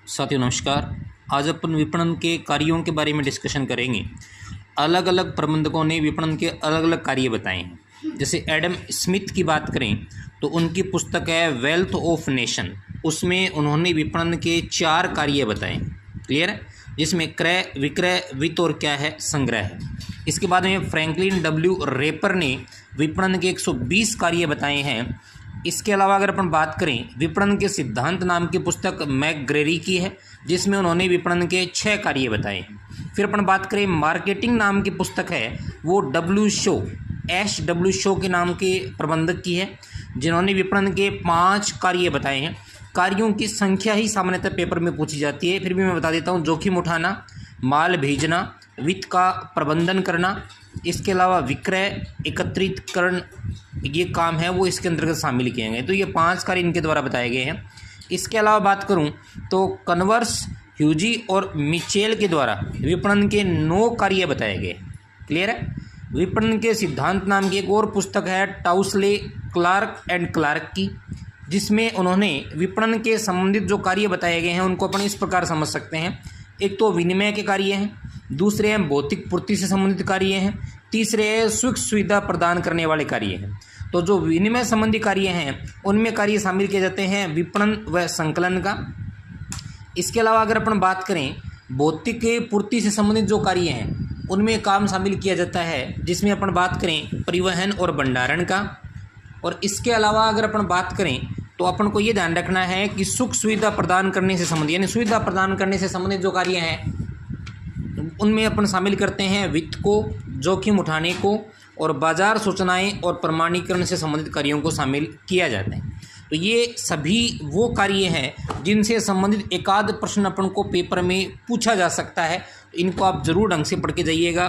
साथियों नमस्कार। आज अपन विपणन के कार्यों के बारे में डिस्कशन करेंगे। अलग अलग प्रबंधकों ने विपणन के अलग अलग कार्य बताए हैं। जैसे एडम स्मिथ की बात करें तो उनकी पुस्तक है वेल्थ ऑफ नेशन, उसमें उन्होंने विपणन के 4 कार्य बताए। क्लियर है? जिसमें क्रय, विक्रय, वित्त और क्या है, संग्रह है। इसके बाद में फ्रैंकलिन डब्ल्यू रेपर ने विपणन के 120 कार्य बताए हैं। इसके अलावा अगर अपन बात करें, विपणन के सिद्धांत नाम की पुस्तक मैकग्रेरी की है, जिसमें उन्होंने विपणन के 6 कार्य बताए हैं। फिर अपन बात करें, मार्केटिंग नाम की पुस्तक है, वो डब्ल्यू शो के नाम के प्रबंधक की है, जिन्होंने विपणन के 5 कार्य बताए हैं। कार्यों की संख्या ही सामान्यतः पेपर में पूछी जाती है, फिर भी मैं बता देता हूँ। जोखिम उठाना, माल भेजना, वित्त का प्रबंधन करना, इसके अलावा विक्रय, एकत्रितकरण, ये काम है वो इसके अंतर्गत शामिल किए गए। तो ये 5 कार्य इनके द्वारा बताए गए हैं। इसके अलावा बात करूं तो कन्वर्स, ह्यूजी और मिचेल के द्वारा विपणन के 9 कार्य बताए गए। क्लियर है? विपणन के सिद्धांत नाम की एक और पुस्तक है टाउसले, क्लार्क एंड क्लार्क की, जिसमें उन्होंने विपणन के संबंधित जो कार्य बताए गए हैं उनको अपन इस प्रकार समझ सकते हैं। एक तो विनिमय के कार्य हैं, दूसरे हैं भौतिक पूर्ति से संबंधित कार्य हैं, तीसरे है सुख सुविधा प्रदान करने वाले कार्य हैं। तो जो विनिमय संबंधी कार्य हैं उनमें कार्य शामिल किए जाते हैं विपणन व संकलन का। इसके अलावा अगर अपन बात करें, भौतिक पूर्ति से संबंधित जो कार्य हैं उनमें काम शामिल किया जाता है, जिसमें अपन बात करें परिवहन और भंडारण का। और इसके अलावा अगर अपन बात करें तो अपन को ये ध्यान रखना है कि सुख सुविधा प्रदान करने से संबंधित, यानी सुविधा प्रदान करने से संबंधित जो कार्य हैं उनमें अपन शामिल करते हैं वित्त को, जोखिम उठाने को, और बाजार सूचनाएं और प्रमाणीकरण से संबंधित कार्यों को शामिल किया जाता है। तो ये सभी वो कार्य हैं जिनसे संबंधित एकाध प्रश्न अपन को पेपर में पूछा जा सकता है। इनको आप जरूर ढंग से पढ़ के जाइएगा।